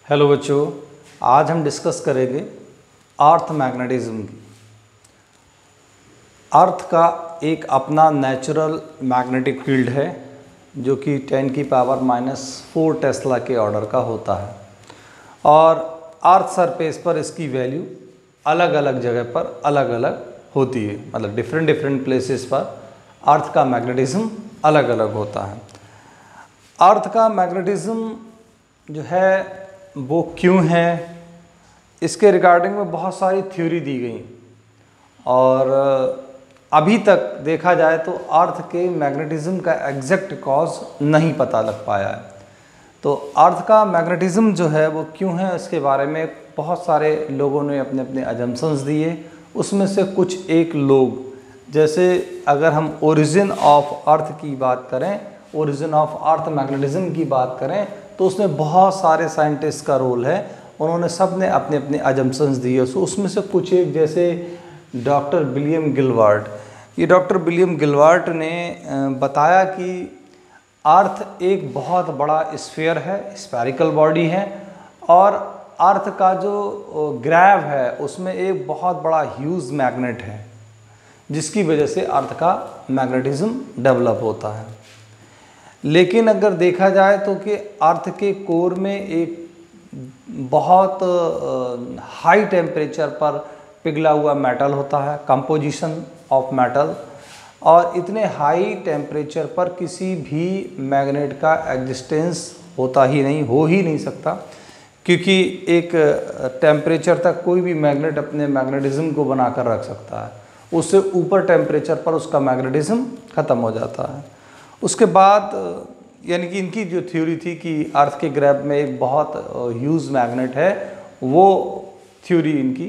Hello बच्चों, आज हम डिस्कस करेंगे अर्थ मैग्नेटिज्म की। अर्थ का एक अपना नेचुरल मैग्नेटिक फील्ड है जो कि 10⁻⁻⁴ टेस्ला के ऑर्डर का होता है और अर्थ सरफेस पर इसकी वैल्यू अलग अलग जगह पर अलग अलग होती है। मतलब डिफरेंट प्लेसेस पर अर्थ का मैग्नेटिज्म अलग अलग होता है। अर्थ का मैग्नेटिज्म जो है वो क्यों है, इसके रिगार्डिंग में बहुत सारी थ्योरी दी गई और अभी तक देखा जाए तो अर्थ के मैग्नेटिज्म का एग्जैक्ट कॉज नहीं पता लग पाया है। तो अर्थ का मैग्नेटिज्म जो है वो क्यों है, इसके बारे में बहुत सारे लोगों ने अपने अपने अजम्पशंस दिए। उसमें से कुछ एक लोग, जैसे अगर हम ओरिजिन ऑफ अर्थ की बात करें, ओरिजिन ऑफ अर्थ मैग्नेटिज्म की बात करें, तो उसमें बहुत सारे साइंटिस्ट का रोल है। उन्होंने सब ने अपने अपने अजम्पशंस दिए। सो उसमें से कुछ एक, जैसे डॉक्टर विलियम गिलवर्ट, ये डॉक्टर विलियम गिलवर्ट ने बताया कि अर्थ एक बहुत बड़ा स्फीयर है, स्फेरिकल बॉडी है और अर्थ का जो ग्रैव है उसमें एक बहुत बड़ा ह्यूज मैग्नेट है जिसकी वजह से अर्थ का मैग्नेटिज्म डेवलप होता है। लेकिन अगर देखा जाए तो कि अर्थ के कोर में एक बहुत हाई टेम्परेचर पर पिघला हुआ मेटल होता है, कंपोजिशन ऑफ मेटल, और इतने हाई टेम्परेचर पर किसी भी मैग्नेट का एग्जिस्टेंस होता ही नहीं, हो ही नहीं सकता, क्योंकि एक टेम्परेचर तक कोई भी मैग्नेट अपने मैग्नेटिज्म को बनाकर रख सकता है, उससे ऊपर टेम्परेचर पर उसका मैग्नेटिज्म ख़त्म हो जाता है। उसके बाद यानी कि इनकी जो थ्योरी थी कि अर्थ के ग्रैब में एक बहुत ह्यूज मैग्नेट है, वो थ्योरी इनकी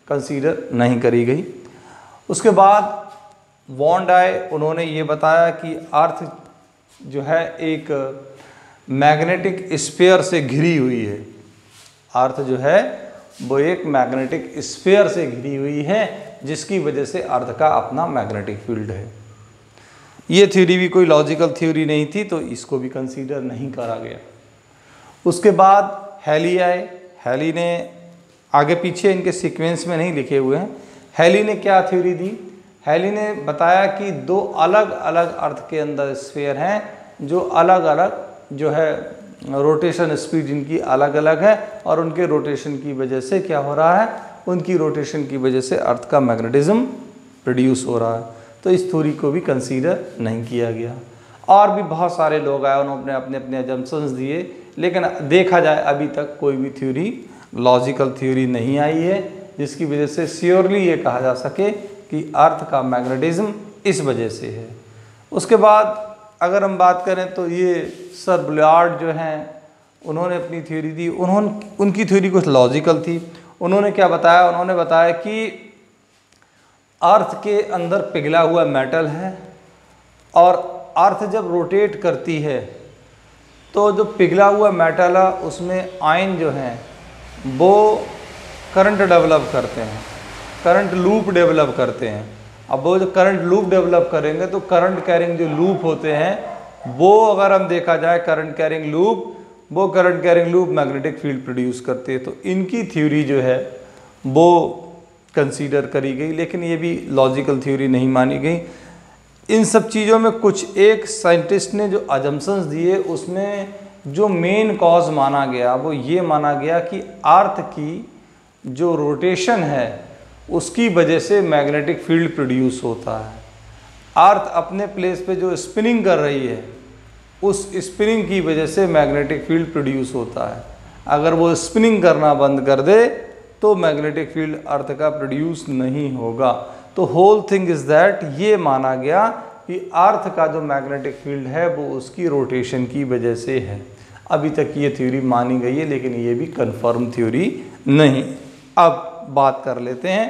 कंसीडर नहीं करी गई। उसके बाद वॉन डाई, उन्होंने ये बताया कि अर्थ जो है एक मैग्नेटिक स्फीयर से घिरी हुई है। अर्थ जो है वो एक मैग्नेटिक स्फीयर से घिरी हुई है जिसकी वजह से अर्थ का अपना मैग्नेटिक फील्ड है। ये थ्योरी भी कोई लॉजिकल थ्योरी नहीं थी, तो इसको भी कंसीडर नहीं करा गया। उसके बाद हैली आए। हैली ने, आगे पीछे इनके सीक्वेंस में नहीं लिखे हुए हैं, हैली ने क्या थ्योरी दी। हैली ने बताया कि दो अलग अलग अर्थ के अंदर स्फीयर हैं जो अलग अलग जो है रोटेशन स्पीड इनकी अलग अलग है और उनके रोटेशन की वजह से क्या हो रहा है, उनकी रोटेशन की वजह से अर्थ का मैग्नेटिज्म प्रोड्यूस हो रहा है। तो इस थ्योरी को भी कंसीडर नहीं किया गया। और भी बहुत सारे लोग आए, उन्होंने अपने अपने अजम्पशंस दिए, लेकिन देखा जाए अभी तक कोई भी थ्योरी, लॉजिकल थ्योरी नहीं आई है जिसकी वजह से श्योरली ये कहा जा सके कि अर्थ का मैग्नेटिज्म इस वजह से है। उसके बाद अगर हम बात करें तो ये सर बुलियार्ड जो हैं, उन्होंने अपनी थ्योरी दी। उनकी थ्योरी कुछ लॉजिकल थी। उन्होंने क्या बताया, उन्होंने बताया कि अर्थ के अंदर पिघला हुआ मेटल है और अर्थ जब रोटेट करती है तो जो पिघला हुआ मेटल है उसमें आयन जो हैं वो करंट डेवलप करते हैं, करंट लूप डेवलप करते हैं। अब वो जो करंट लूप डेवलप करेंगे तो करंट कैरिंग जो लूप होते हैं वो, अगर हम देखा जाए करंट कैरिंग लूप, वो current carrying loop magnetic field produce करते हैं। तो इनकी थ्योरी जो है वो कंसीडर करी गई, लेकिन ये भी लॉजिकल थ्योरी नहीं मानी गई। इन सब चीज़ों में कुछ एक साइंटिस्ट ने जो अजम्पशंस दिए उसमें जो मेन कॉज माना गया वो ये माना गया कि अर्थ की जो रोटेशन है उसकी वजह से मैग्नेटिक फील्ड प्रोड्यूस होता है। अर्थ अपने प्लेस पे जो स्पिनिंग कर रही है उस स्पिनिंग की वजह से मैग्नेटिक फील्ड प्रोड्यूस होता है। अगर वो स्पिनिंग करना बंद कर दे तो मैग्नेटिक फील्ड अर्थ का प्रोड्यूस नहीं होगा। तो होल थिंग इज़ दैट, ये माना गया कि अर्थ का जो मैग्नेटिक फील्ड है वो उसकी रोटेशन की वजह से है। अभी तक ये थ्योरी मानी गई है, लेकिन ये भी कंफर्म थ्योरी नहीं। अब बात कर लेते हैं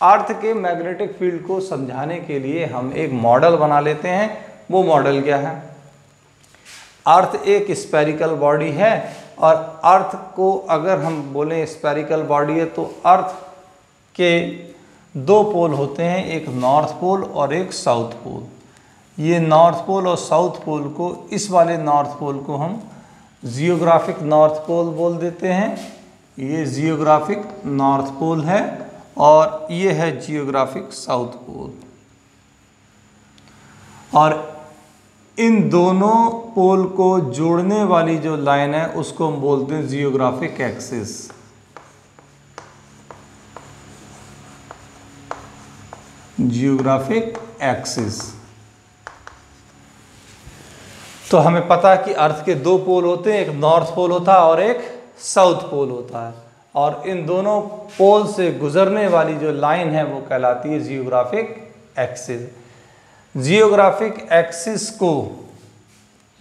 अर्थ के मैग्नेटिक फील्ड को समझाने के लिए हम एक मॉडल बना लेते हैं। वो मॉडल क्या है, अर्थ एक स्फेरिकल बॉडी है और अर्थ को अगर हम बोलें स्फेरिकल बॉडी है तो अर्थ के दो पोल होते हैं, एक नॉर्थ पोल और एक साउथ पोल। ये नॉर्थ पोल और साउथ पोल को, इस वाले नॉर्थ पोल को हम जियोग्राफिक नॉर्थ पोल बोल देते हैं। ये जियोग्राफिक नॉर्थ पोल है और ये है जियोग्राफिक साउथ पोल। और इन दोनों पोल को जोड़ने वाली जो लाइन है उसको हम बोलते हैं जियोग्राफिक एक्सिस। Geographic axis. तो हमें पता है कि अर्थ के दो पोल होते हैं, एक नॉर्थ पोल होता है और एक साउथ पोल होता है, और इन दोनों पोल से गुजरने वाली जो लाइन है वो कहलाती है जियोग्राफिक एक्सिस। जियोग्राफिक एक्सिस को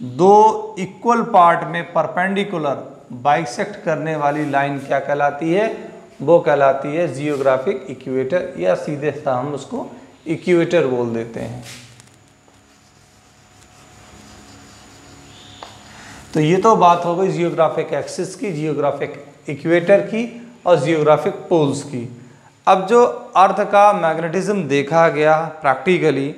दो इक्वल पार्ट में परपेंडिकुलर बाइसेक्ट करने वाली लाइन क्या कहलाती है? वो कहलाती है जियोग्राफिक इक्वेटर, या सीधे सा हम उसको इक्वेटर बोल देते हैं। तो ये तो बात हो गई जियोग्राफिक एक्सिस की, जियोग्राफिक इक्वेटर की और जियोग्राफिक पोल्स की। अब जो अर्थ का मैग्नेटिज्म देखा गया प्रैक्टिकली,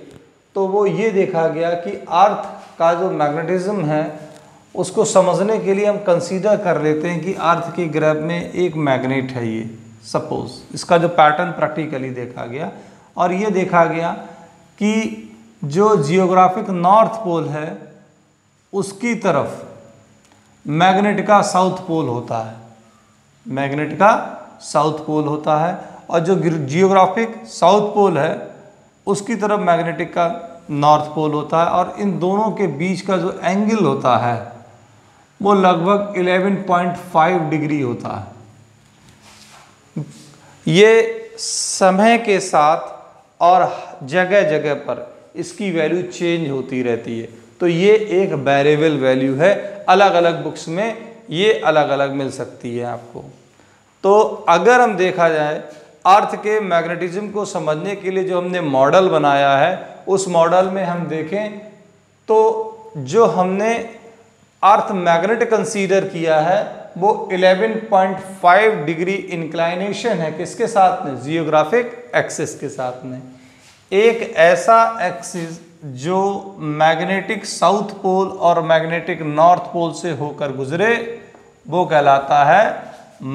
तो वो ये देखा गया कि अर्थ का जो मैग्नेटिज्म है उसको समझने के लिए हम कंसीडर कर लेते हैं कि अर्थ की ग्रैब में एक मैग्नेट है। ये सपोज इसका जो पैटर्न प्रैक्टिकली देखा गया, और ये देखा गया कि जो जियोग्राफिक नॉर्थ पोल है उसकी तरफ मैग्नेट का साउथ पोल होता है, मैग्नेट का साउथ पोल होता है, और जो जियोग्राफिक साउथ पोल है उसकी तरफ मैग्नेटिक का नॉर्थ पोल होता है, और इन दोनों के बीच का जो एंगल होता है वो लगभग 11.5 डिग्री होता है। ये समय के साथ और जगह जगह पर इसकी वैल्यू चेंज होती रहती है, तो ये एक वेरिएबल वैल्यू है। अलग अलग बुक्स में ये अलग अलग मिल सकती है आपको। तो अगर हम देखा जाए अर्थ के मैग्नेटिज्म को समझने के लिए जो हमने मॉडल बनाया है, उस मॉडल में हम देखें तो जो हमने अर्थ मैग्नेट कंसीडर किया है वो 11.5 डिग्री इंक्लाइनेशन है। किसके साथ में? जियोग्राफिक एक्सिस के साथ में। एक ऐसा एक्सिस जो मैग्नेटिक साउथ पोल और मैग्नेटिक नॉर्थ पोल से होकर गुजरे वो कहलाता है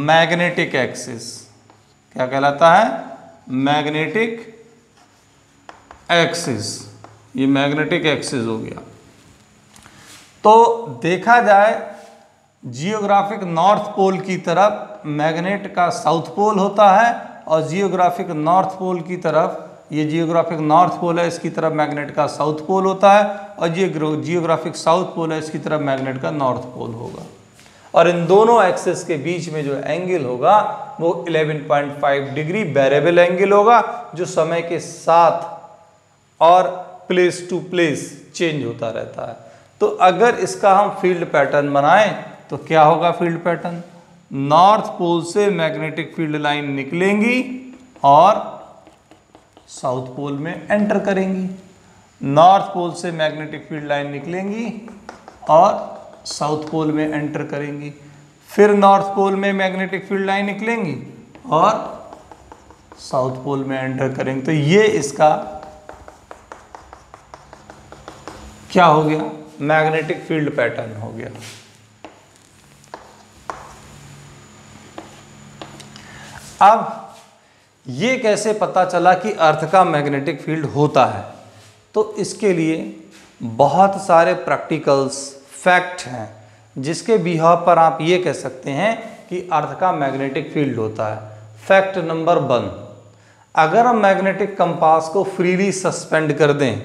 मैग्नेटिक एक्सिस। क्या कहलाता है? Magnetic axis. ये मैग्नेटिक एक्सिस हो गया। तो देखा जाए जियोग्राफिक नॉर्थ पोल की तरफ मैग्नेट का साउथ पोल होता है, और जियोग्राफिक नॉर्थ पोल की तरफ, ये जियोग्राफिक नॉर्थ पोल है, इसकी तरफ मैग्नेट का साउथ पोल होता है, और ये जियोग्राफिक साउथ पोल है, इसकी तरफ मैग्नेट का नॉर्थ पोल होगा। और इन दोनों एक्सिस के बीच में जो एंगल होगा वो 11.5 डिग्री वेरिएबल एंगल होगा, जो समय के साथ और प्लेस टू प्लेस चेंज होता रहता है। तो अगर इसका हम फील्ड पैटर्न बनाएं तो क्या होगा फील्ड पैटर्न? नॉर्थ पोल से मैग्नेटिक फील्ड लाइन निकलेंगी और साउथ पोल में एंटर करेंगी। नॉर्थ पोल से मैग्नेटिक फील्ड लाइन निकलेंगी और साउथ पोल में एंटर करेंगी। फिर नॉर्थ पोल में मैग्नेटिक फील्ड लाइन निकलेंगी और साउथ पोल में एंटर करेंगे। तो ये इसका क्या हो गया? मैग्नेटिक फील्ड पैटर्न हो गया। अब ये कैसे पता चला कि अर्थ का मैग्नेटिक फील्ड होता है? तो इसके लिए बहुत सारे प्रैक्टिकल्स फैक्ट हैं जिसके बिहाव पर आप ये कह सकते हैं कि अर्थ का मैग्नेटिक फील्ड होता है। फैक्ट नंबर 1, अगर हम मैग्नेटिक कंपास को फ्रीली सस्पेंड कर दें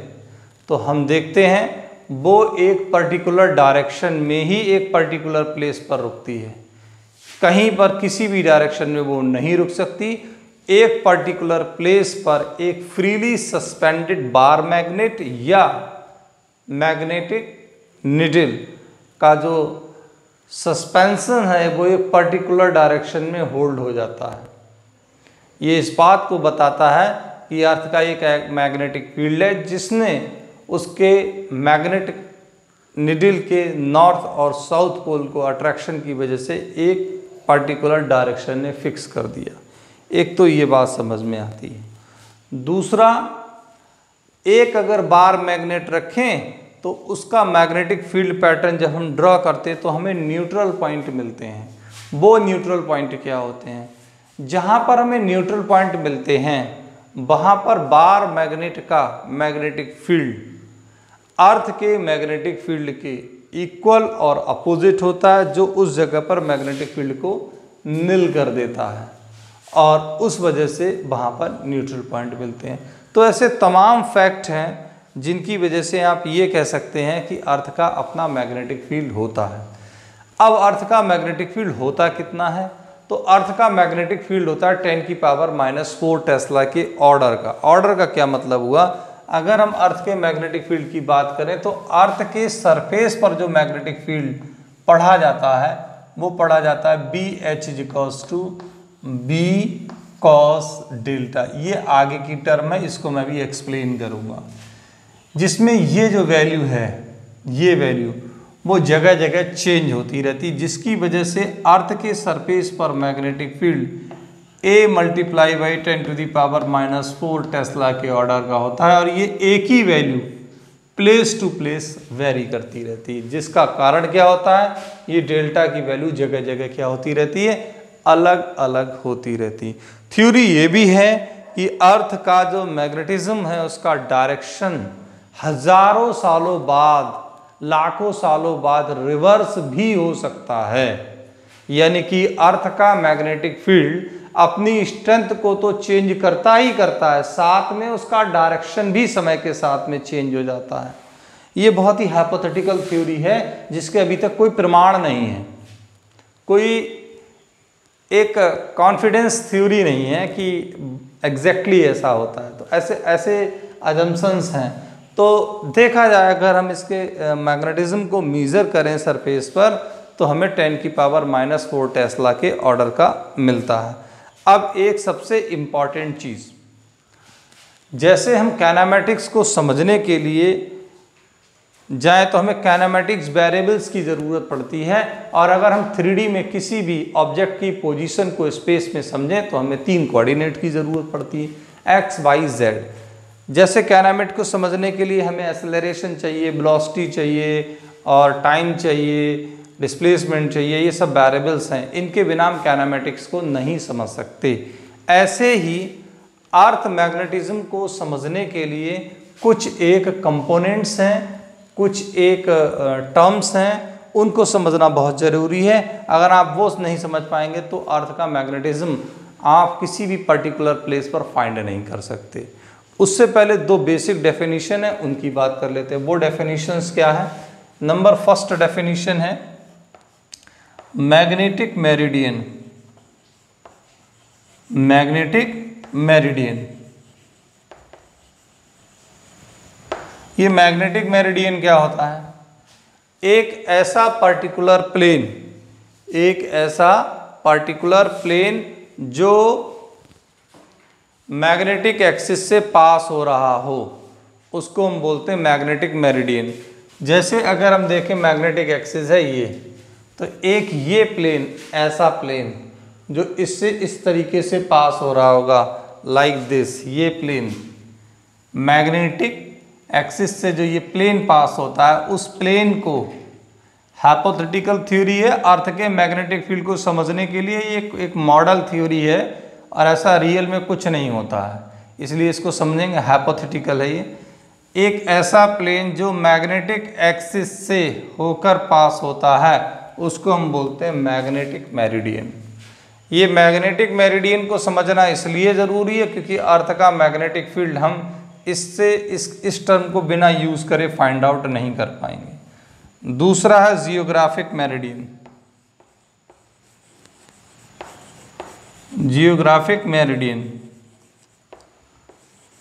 तो हम देखते हैं वो एक पर्टिकुलर डायरेक्शन में ही एक पर्टिकुलर प्लेस पर रुकती है, कहीं पर किसी भी डायरेक्शन में वो नहीं रुक सकती। एक पर्टिकुलर प्लेस पर एक फ्रीली सस्पेंडेड बार मैग्नेट या मैग्नेटिक निडल का जो सस्पेंशन है वो एक पर्टिकुलर डायरेक्शन में होल्ड हो जाता है। ये इस बात को बताता है कि अर्थ का एक मैग्नेटिक फील्ड है जिसने उसके मैग्नेटिक निडल के नॉर्थ और साउथ पोल को अट्रैक्शन की वजह से एक पर्टिकुलर डायरेक्शन ने फिक्स कर दिया। एक तो ये बात समझ में आती है। दूसरा, एक अगर बार मैग्नेट रखें तो उसका मैग्नेटिक फील्ड पैटर्न जब हम ड्रॉ करते हैं तो हमें न्यूट्रल पॉइंट मिलते हैं। वो न्यूट्रल पॉइंट क्या होते हैं? जहाँ पर हमें न्यूट्रल पॉइंट मिलते हैं वहाँ पर बार मैग्नेट का मैग्नेटिक फील्ड अर्थ के मैग्नेटिक फील्ड के इक्वल और अपोजिट होता है, जो उस जगह पर मैग्नेटिक फील्ड को निल कर देता है और उस वजह से वहाँ पर न्यूट्रल पॉइंट मिलते हैं। तो ऐसे तमाम फैक्ट हैं जिनकी वजह से आप ये कह सकते हैं कि अर्थ का अपना मैग्नेटिक फील्ड होता है। अब अर्थ का मैग्नेटिक फील्ड होता कितना है? तो अर्थ का मैग्नेटिक फील्ड होता है 10⁻⁴ टेस्ला के ऑर्डर का। ऑर्डर का क्या मतलब हुआ? अगर हम अर्थ के मैग्नेटिक फील्ड की बात करें तो अर्थ के सरफेस पर जो मैग्नेटिक फील्ड पढ़ा जाता है वो पढ़ा जाता है BH B cos डेल्टा। ये आगे की टर्म है, इसको मैं भी एक्सप्लेन करूँगा, जिसमें ये जो वैल्यू है, ये वैल्यू वो जगह जगह चेंज होती रहती, जिसकी वजह से अर्थ के सरफेस पर मैग्नेटिक फील्ड A × 10⁻⁴ टेस्ला के ऑर्डर का होता है और ये एक ही value place to place vary करती रहती है, जिसका कारण क्या होता है? ये डेल्टा की वैल्यू जगह जगह क्या होती रहती है? अलग अलग होती रहती। थ्योरी ये भी है कि अर्थ का जो मैग्नेटिज्म है उसका डायरेक्शन हजारों सालों बाद, लाखों सालों बाद रिवर्स भी हो सकता है। यानी कि अर्थ का मैग्नेटिक फील्ड अपनी स्ट्रेंथ को तो चेंज करता ही करता है, साथ में उसका डायरेक्शन भी समय के साथ में चेंज हो जाता है। ये बहुत ही हाइपोथेटिकल थ्योरी है जिसके अभी तक कोई प्रमाण नहीं है, कोई एक कॉन्फिडेंस थ्योरी नहीं है कि एग्जैक्टली ऐसा होता है। तो ऐसे ऐसे अजम्पशंस हैं। तो देखा जाए अगर हम इसके मैग्नेटिज्म को मेज़र करें सरफेस पर तो हमें 10⁻⁴ टेस्ला के ऑर्डर का मिलता है। अब एक सबसे इम्पॉर्टेंट चीज़, जैसे हम काइनेमैटिक्स को समझने के लिए जाएं तो हमें काइनेमैटिक्स वेरिएबल्स की ज़रूरत पड़ती है, और अगर हम 3D में किसी भी ऑब्जेक्ट की पोजीशन को स्पेस में समझें तो हमें 3 कोऑर्डिनेट की ज़रूरत पड़ती है, x, y, z। जैसे काइनेमेट को समझने के लिए हमें एक्सेलरेशन चाहिए, वेलोसिटी चाहिए और टाइम चाहिए, डिस्प्लेसमेंट चाहिए, ये सब वेरिएबल्स हैं, इनके बिना हम काइनेमैटिक्स को नहीं समझ सकते। ऐसे ही अर्थ मैग्नेटिज्म को समझने के लिए कुछ एक कंपोनेंट्स हैं, कुछ एक टर्म्स हैं, उनको समझना बहुत ज़रूरी है। अगर आप वो नहीं समझ पाएंगे तो अर्थ का मैग्नेटिज्म आप किसी भी पर्टिकुलर प्लेस पर फाइंड नहीं कर सकते। उससे पहले 2 बेसिक डेफिनेशन है, उनकी बात कर लेते हैं। वो डेफिनेशंस क्या है? नंबर फर्स्ट डेफिनेशन है मैग्नेटिक मेरिडियन। मैग्नेटिक मेरिडियन, ये मैग्नेटिक मेरिडियन क्या होता है? एक ऐसा पर्टिकुलर प्लेन, एक ऐसा पर्टिकुलर प्लेन जो मैग्नेटिक एक्सिस से पास हो रहा हो, उसको हम बोलते हैं मैग्नेटिक मेरिडियन। जैसे अगर हम देखें मैग्नेटिक एक्सिस है ये, तो एक ये प्लेन, ऐसा प्लेन जो इससे इस तरीके से पास हो रहा होगा, लाइक दिस, ये प्लेन मैग्नेटिक एक्सिस से जो ये प्लेन पास होता है, उस प्लेन को हाइपोथेटिकल थ्योरी है अर्थ के मैग्नेटिक फील्ड को समझने के लिए, ये एक मॉडल थ्योरी है और ऐसा रियल में कुछ नहीं होता है, इसलिए इसको समझेंगे, हाइपोथेटिकल है ये। एक ऐसा प्लेन जो मैग्नेटिक एक्सिस से होकर पास होता है उसको हम बोलते हैं मैग्नेटिक मेरिडियन। ये मैग्नेटिक मेरिडियन को समझना इसलिए ज़रूरी है क्योंकि अर्थ का मैग्नेटिक फील्ड हम इससे इस टर्म को बिना यूज़ करे फाइंड आउट नहीं कर पाएंगे। दूसरा है जियोग्राफिक मेरिडियन। जियोग्राफिक मेरिडियन,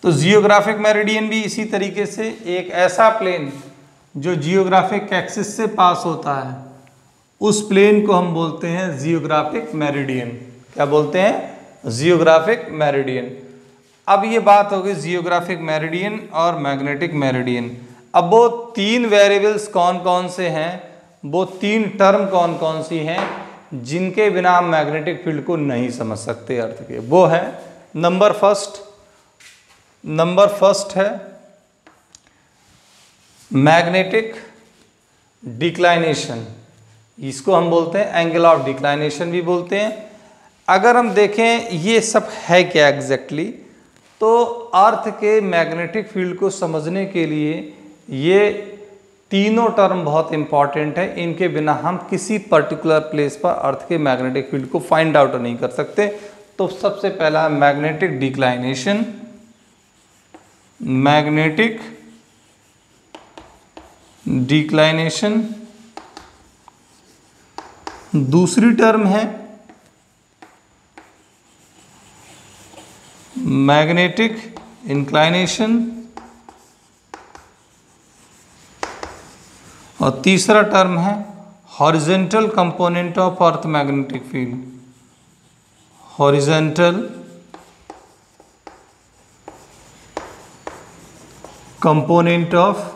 तो जियोग्राफिक मेरिडियन भी इसी तरीके से एक ऐसा प्लेन जो जियोग्राफिक एक्सिस से पास होता है, उस प्लेन को हम बोलते हैं जियोग्राफिक मेरिडियन। क्या बोलते हैं? Geographic meridian. अब ये बात होगी जियोग्राफिक मेरिडियन और मैग्नेटिक मेरिडियन। अब वो 3 वेरिएबल्स कौन कौन से हैं, वो 3 टर्म कौन कौन सी हैं जिनके बिना हम मैग्नेटिक फील्ड को नहीं समझ सकते अर्थ के? वो है नंबर फर्स्ट है मैग्नेटिक डिक्लाइनेशन, इसको हम बोलते हैं एंगल ऑफ डिक्लाइनेशन भी बोलते हैं। अगर हम देखें ये सब है क्या एग्जैक्टली, तो अर्थ के मैग्नेटिक फील्ड को समझने के लिए ये तीनों टर्म बहुत इंपॉर्टेंट है। इनके बिना हम किसी पर्टिकुलर प्लेस पर अर्थ के मैग्नेटिक फील्ड को फाइंड आउट नहीं कर सकते। तो सबसे पहला मैग्नेटिक डिक्लाइनेशन, मैग्नेटिक डिक्लाइनेशन। दूसरी टर्म है मैग्नेटिक इंक्लाइनेशन, और तीसरा टर्म है horizontal component of earth magnetic field, horizontal component of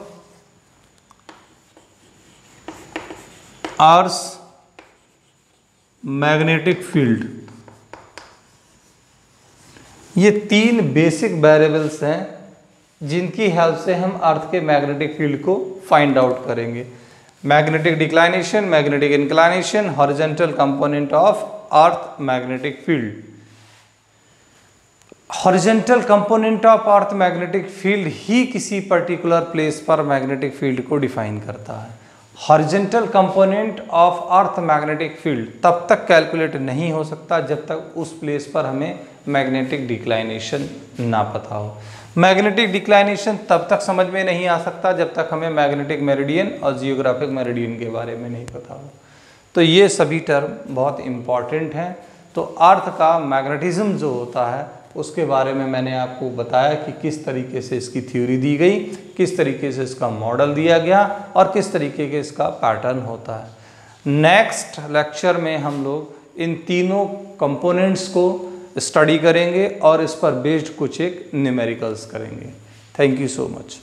earth magnetic field. ये तीन बेसिक वेरिएबल्स हैं जिनकी हेल्प से हम अर्थ के मैग्नेटिक फील्ड को फाइंड आउट करेंगे। Magnetic declination, magnetic inclination, horizontal component of earth magnetic field. Horizontal component of earth magnetic field ही किसी पर्टिकुलर प्लेस पर मैग्नेटिक फील्ड को डिफाइन करता है। Horizontal component of earth magnetic field तब तक कैलकुलेट नहीं हो सकता जब तक उस प्लेस पर हमें मैग्नेटिक डिक्लाइनेशन ना पता हो। मैग्नेटिक डिक्लाइनेशन तब तक समझ में नहीं आ सकता जब तक हमें मैग्नेटिक मेरिडियन और जियोग्राफिक मेरिडियन के बारे में नहीं पता हो। तो ये सभी टर्म बहुत इम्पॉर्टेंट हैं। तो अर्थ का मैग्नेटिज्म जो होता है उसके बारे में मैंने आपको बताया कि किस तरीके से इसकी थ्योरी दी गई, किस तरीके से इसका मॉडल दिया गया और किस तरीके के इसका पैटर्न होता है। नेक्स्ट लेक्चर में हम लोग इन तीनों कंपोनेंट्स को स्टडी करेंगे और इस पर बेस्ड कुछ एक न्यूमेरिकल्स करेंगे। Thank you so much.